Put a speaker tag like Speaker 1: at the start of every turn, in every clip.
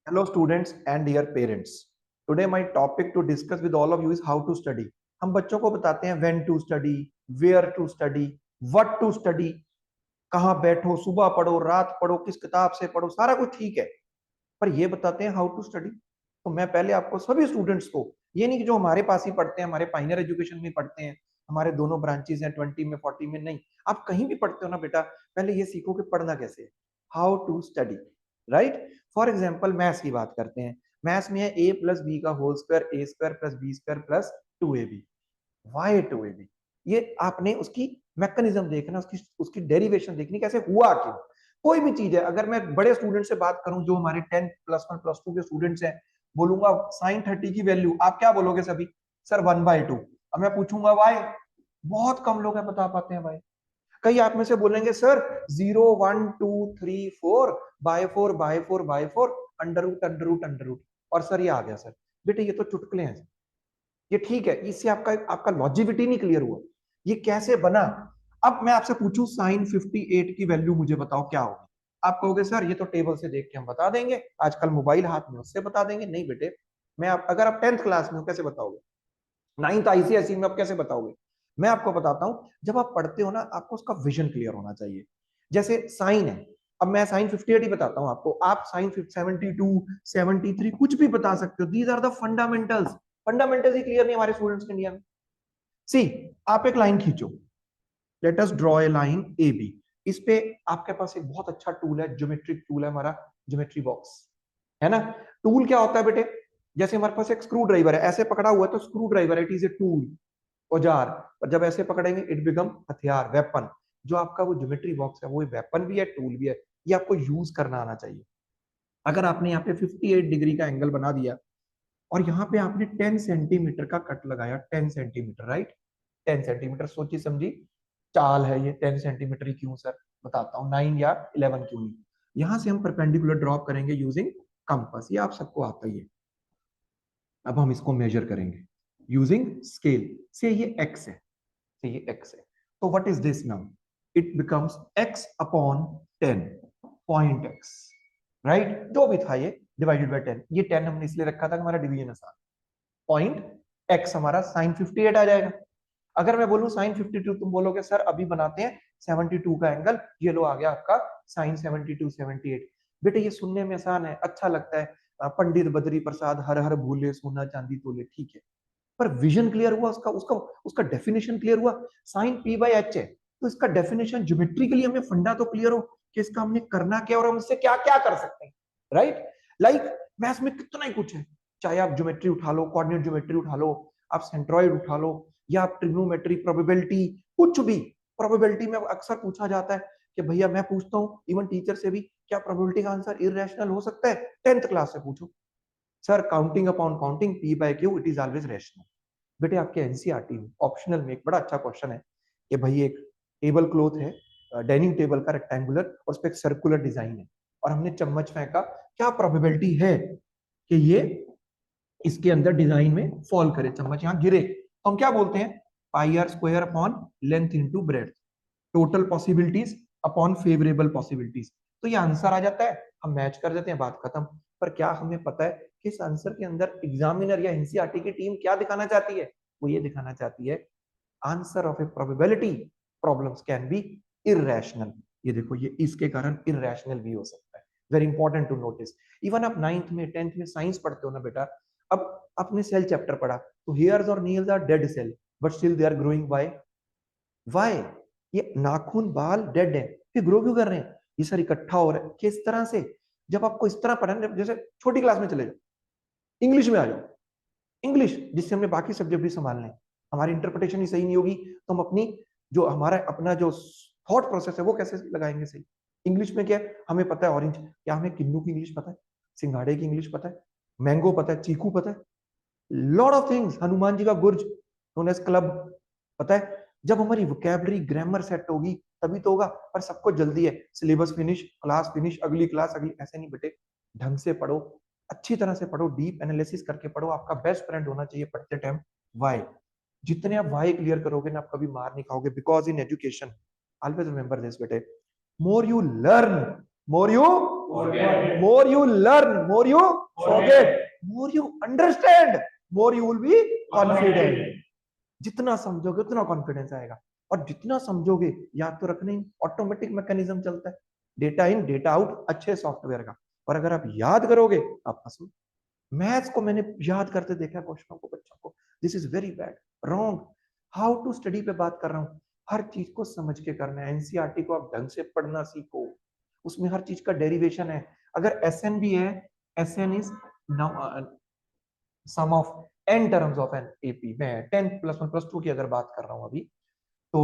Speaker 1: Hello students and dear parents. Today my topic to discuss with all of you is how to study. हम बच्चों को बताते हैं when to study, where to study, what to study, कहाँ बैठो, सुबह पढ़ो, रात पढ़ो, किस किताब से पढ़ो, सारा कुछ ठीक है। पर ये बताते हैं हाउ टू स्टडी। तो मैं पहले आपको सभी स्टूडेंट्स को, ये नहीं कि जो हमारे पास ही पढ़ते हैं, हमारे पाइनर एजुकेशन में पढ़ते हैं, हमारे दोनों ब्रांचेस हैं 20 में 40 में, नहीं, आप कहीं भी पढ़ते हो ना बेटा, पहले ये सीखो कि पढ़ना कैसे है, how to study. Right. For example maths की बात करते हैं। मैथ्स में है ए प्लस बी का whole square, A square plus B square plus 2ab। Why 2ab, ये आपने उसकी मैकेनिज्म देखना, उसकी उसकी डेरिवेशन देखनी, कैसे हुआ क्यों। कोई भी चीज है, अगर मैं बड़े स्टूडेंट से बात करूं जो हमारे 10 प्लस 1 प्लस 2 के स्टूडेंट्स हैं, बोलूंगा साइन 30 की वैल्यू, आप क्या बोलोगे सभी? सर 1/2। अब मैं पूछूंगा वाई, बहुत कम लोग हैं बता पाते हैं भाई। कई आप में से बोलेंगे sir 0 1 2 3 4 by 4 under root under root under root, और सर ये आ गया। सर बेटे ये तो चुटकुले हैं, ये ठीक है, इससे आपका आपका लॉजिविटी नहीं क्लियर हुआ, ये कैसे बना। अब मैं आपसे पूछूं साइन 58 की वैल्यू मुझे बताओ क्या होगी, आप कहोगे सर ये तो टेबल से देख के हम बता देंगे, आजकल मोबाइल हाथ में उससे बता देंगे। नहीं बेटे, मैं अगर आप 10th क्लास में हो कैसे बताओगे, 9th आईसीएसई में आप कैसे बताओगे। मैं आपको बताता हूं, जब आप पढ़ते हो ना, आपको उसका विजन क्लियर होना चाहिए। जैसे साइन है, अब मैं साइन 58 ही बताता हूं आपको, आप साइन 72 73 कुछ भी बता सकते हो, these are the fundamentals. Fundamentals ही क्लियर नहीं हमारे स्टूडेंट्स के इंडिया में। सी, आप एक लाइन खींचो, let us draw a line A B. इस पे आपके पास एक बहुत अच्छा टूल है, ज्योमेट्रिक टूल है हमारा, ज्योमेट्री बॉक्स, है ना। टूल क्या होता है बेटे? जैसे हमारे पास एक स्क्रू ड्राइवर है, ऐसे पकड़ा हुआ है तो screw driver, it is a tool, औजार। और जब ऐसे पकड़ेंगे इट बिकम हथियार, वेपन। जो आपका वो ज्योमेट्री बॉक्स है वो वेपन भी है, टूल भी है, ये आपको यूज करना आना चाहिए। अगर आपने यहाँ पे 58 डिग्री का एंगल बना दिया और यहाँ पे आपने 10 सेंटीमीटर का कट लगाया, 10 सेंटीमीटर, राइट। 10 सेंटीमीटर, सोची समझी चाल है ये। 10 सेंटीमीटर ही क्यों सर, बताता हूँ, 9 या 11 क्यों नहीं। यहां से हम परपेंडिकुलर ड्रॉप करेंगे यूजिंग कंपास, ये आप सबको आता ही है। अब हम इसको मेजर करेंगे यूजिंग स्केल से, ये x है, से ये x है। तो what is this now, it becomes x upon 10, point x, right. जो भी था ये डिवाइडेड बाय 10, ये 10 हमने इसलिए रखा था कि हमारा डिवीजन आसान। पॉइंट x हमारा साइन 58 आ जाएगा। अगर मैं बोलूं साइन 52, तुम बोलोगे सर अभी बनाते हैं 72 का एंगल, ये लो आ गया आपका साइन 72 78। बेटे ये सुनने में आसान है, अच्छा लगता है, पंडित बद्री प्रसाद हर हर भूले सोना चांदी तोले, ठीक है। पर विजन क्लियर हुआ उसका, उसका उसका डेफिनेशन क्लियर हुआ। साइन पी बाई एच है, तो इसका डेफिनेशन ज्योमेट्रिकली हमें फंडा तो क्लियर हो कि इसका हमने करना क्या और हम इससे क्या क्या कर सकते हैं, राइट। लाइक मैथ्स में कितना ही कुछ है, चाहे आप ज्योमेट्री उठा लो, कोऑर्डिनेट ज्योमेट्री उठा लो, आप सेंट्रॉइड उठा लो, या आप ट्रिग्नोमेट्री, प्रोबेबिलिटी, कुछ भी। प्रोबेबिलिटी में अक्सर पूछा जाता है कि भैया, मैं पूछता हूँ इवन टीचर से भी, क्या प्रोबेबिलिटी का आंसर इरेशनल हो सकता है? 10th क्लास से पूछो, sir counting upon counting P by Q it is always rational. बेटे आपके एनसीईआरटी में ऑप्शनल में एक बड़ा अच्छा क्वेश्चन है कि भाई एक टेबल क्लॉथ है, डाइनिंग टेबल का, रेक्टेंगुलर, और उस पर एक सर्कुलर डिजाइन है, और हमने चम्मच फेंका, क्या प्रोबेबिलिटी है कि ये इसके अंदर डिजाइन में फॉल करे, चम्मच यहाँ गिरे, तो हम क्या बोलते हैं, pi r square upon length into breadth, total possibilities upon favourable possibilities. तो ये आंसर आ जाता है, हम मैच कर देते हैं, बात खत्म। पर क्या हमें पता है कि इस आंसर के अंदर एग्जामिनर या एनसीईआरटी की टीम क्या दिखाना चाहती है? वो ये दिखाना चाहती है answer of A probability problems can be irrational. ये देखो, ये इसके कारण इरेशनल भी हो सकता है, very important to notice. Even आप 9th में 10th में साइंस पढ़ते हो ना बेटा, अब आपने सेल चैप्टर पढ़ा, तो हेयर्स और nails are dead cell but still they are growing by Y. ये नाखून बाल डेड है, फिर ग्रो क्यों कर रहे हैं? ये सर इकट्ठा हो रहा है, किस तरह से? जब आपको इस तरह पढ़ना, जैसे छोटी क्लास में चले जाओ, इंग्लिश में आ जाओ, इंग्लिश जिससे हमने बाकी सब्जेक्ट भी संभालने हैं, हमारी इंटरप्रिटेशन ही सही नहीं होगी तो हम अपनी, जो हमारा अपना जो थॉट प्रोसेस है वो कैसे लगाएंगे सही। इंग्लिश में क्या है, हमें पता है ऑरेंज, क्या हमें किन्नू की इंग्लिश पता है? सिंघाड़े की इंग्लिश पता है? मैंगो पता है? चीकू पता है? Lot of things, Hanuman ji का गुर्ज नोन एज क्लब पता है। जब हमारी वोकैबुलरी ग्रामर सेट होगी तभी तो होगा। पर सबको जल्दी है, सिलेबस फिनिश, क्लास फिनिश, अगली क्लास अगली, ऐसे नहीं बेटे। ढंग से पढ़ो, अच्छी तरह से पढ़ो, डीप एनालिसिस करके पढ़ो। आपका बेस्ट फ्रेंड होना चाहिए पढ़ते टाइम वाई। जितने आप वाई क्लियर करोगे ना, आप कभी मार नहीं खाओगे, because in education always remember this बेटे, more you learn more you
Speaker 2: Forget.
Speaker 1: More you learn, more you forget, more you understand, more you will be confident. जितना समझोगे उतना कॉन्फिडेंस आएगा, और जितना समझोगे याद तो रखना ही, ऑटोमेटिक मैकेनिज्म चलता है, डेटा इन डेटा आउट अच्छे सॉफ्टवेयर का। और अगर आप याद करोगे आप फंसो। मैथ्स को मैंने याद करते देखा क्वेश्चनों को, बच्चों को, this is very bad, wrong. How to study पे बात कर रहा हूँ, हर चीज को समझ के करना है। एनसीईआरटी को आप ढंग से पढ़ना सीखो, उसमें हर चीज का डेरिवेशन है। अगर एसएन भी है, SN is sum of n terms of an AP. मैं 10 प्लस 1 प्लस 2 की अगर बात कर रहा हूँ अभी, तो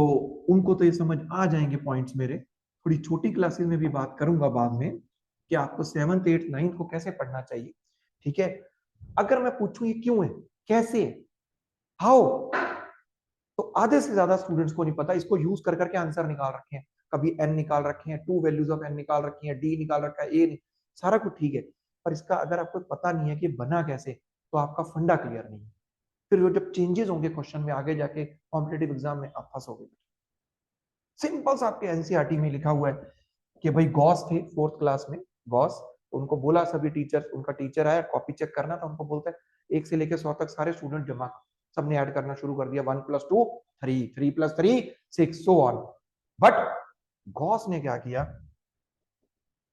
Speaker 1: उनको तो ये समझ आ जाएंगे पॉइंट्स मेरे। थोड़ी छोटी क्लासेस में भी बात करूंगा बाद में कि आपको 7th 8th 9th को कैसे पढ़ना चाहिए, ठीक है। अगर मैं पूछूं ये क्यों है, कैसे, हाउ, तो आधे से ज्यादा स्टूडेंट्स को नहीं पता। इसको यूज कर करके आंसर निकाल रखे हैं, कभी एन निकाल रखे हैं, 2 वैल्यूज ऑफ एन निकाल रखी हैं, डी निकाल रखा है, ए, सारा कुछ ठीक है। पर इसका अगर आपको पता नहीं है कि बना कैसे, तो आपका फंडा क्लियर नहीं है। फिर वो जब चेंजेस होंगे क्वेश्चन में आगे जाके कॉम्पिटेटिव एग्जाम में, आप फंसोगे। सिंपल सा आपके एनसीईआरटी में लिखा हुआ है कि भाई गॉस थे 4th क्लास में, गॉस, उनको बोला सभी टीचर, उनका टीचर आया कॉपी चेक करना था, उनको बोलता है 1 से लेकर 100 तक सारे स्टूडेंट जमा, सबने ऐड करना शुरू कर दिया, 1 + 2 3, 3 + 3 6, सो ऑन। बट गॉस ने क्या किया,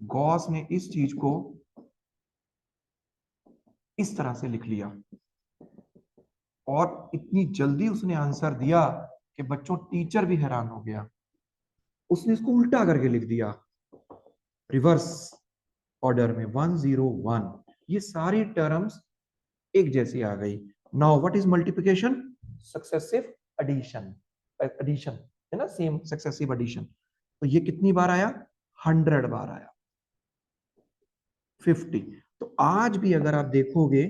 Speaker 1: गॉस ने इस चीज को इस तरह से लिख लिया, और इतनी जल्दी उसने आंसर दिया कि बच्चों टीचर भी हैरान हो गया। उसने इसको उल्टा करके लिख दिया, रिवर्स ऑर्डर में 101, ये सारी टर्म्स एक जैसी आ गई। Now what is multiplication, successive addition, addition है ना, सेम सक्सेसिव एडिशन। तो ये कितनी बार आया, 100 बार आया, 50। तो आज भी अगर आप देखोगे,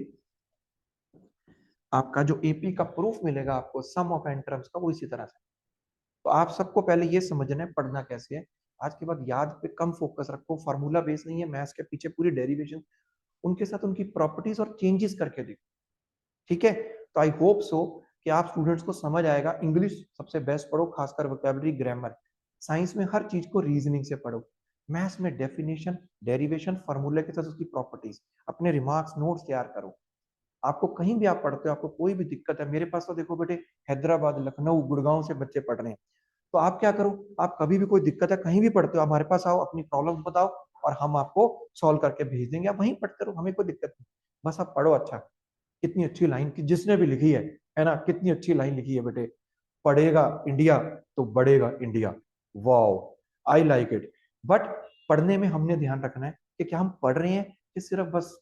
Speaker 1: आपका जो एपी का प्रूफ मिलेगा आपको सम ऑफ एन टर्म्स का, वो इसी तरह से। तो आप सबको पहले ये समझना है पढ़ना कैसे है। आज के बाद याद पे कम फोकस रखो, फार्मूला बेस नहीं है मैथ्स के पीछे, पूरी डेरिवेशन, उनके साथ उनकी प्रॉपर्टीज और चेंजेस करके देखो, ठीक है। तो आई होप सो कि आप स्टूडेंट्स को समझ आएगा। इंग्लिश सबसे बेस्ट पढ़ो, खासकर वोकैबुलरी, ग्रामर। साइंस में हर चीज को रीजनिंग से पढ़ो। मैथ्स में डेफिनेशन, डेरिवेशन, फार्मूले के साथ उसकी प्रॉपर्टीज, अपने रिमार्क्स, नोट्स तैयार करो। आपको कहीं भी आप पढ़ते हो, आपको कोई भी दिक्कत है, मेरे पास तो देखो बेटे हैदराबाद, लखनऊ, गुड़गांव से बच्चे पढ़ रहे हैं। तो आप क्या करो, आप कभी भी कोई दिक्कत है, कहीं भी पढ़ते हो, आप हमारे पास आओ, अपनी प्रॉब्लम बताओ, और हम आपको सॉल्व करके भेज देंगे। आप वहीं पढ़ते रहो, हमें कोई दिक्कत नहीं, बस आप पढ़ो। अच्छा, कितनी अच्छी लाइन की जिसने भी लिखी है ना, कितनी अच्छी लाइन लिखी है बेटे, पढ़ेगा इंडिया तो बढ़ेगा India. Wow, I like it. But पढ़ने में हमने ध्यान रखना है कि क्या हम पढ़ रहे हैं कि सिर्फ बस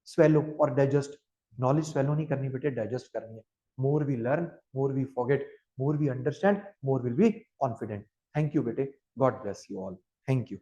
Speaker 1: स्वेलो और डाइजेस्ट। नॉलेज स्वेलो नहीं करनी बेटे, डाइजेस्ट करनी है। More we learn, more we forget, more we understand, more will be confident. Thank you बेटे, God bless you all, thank you.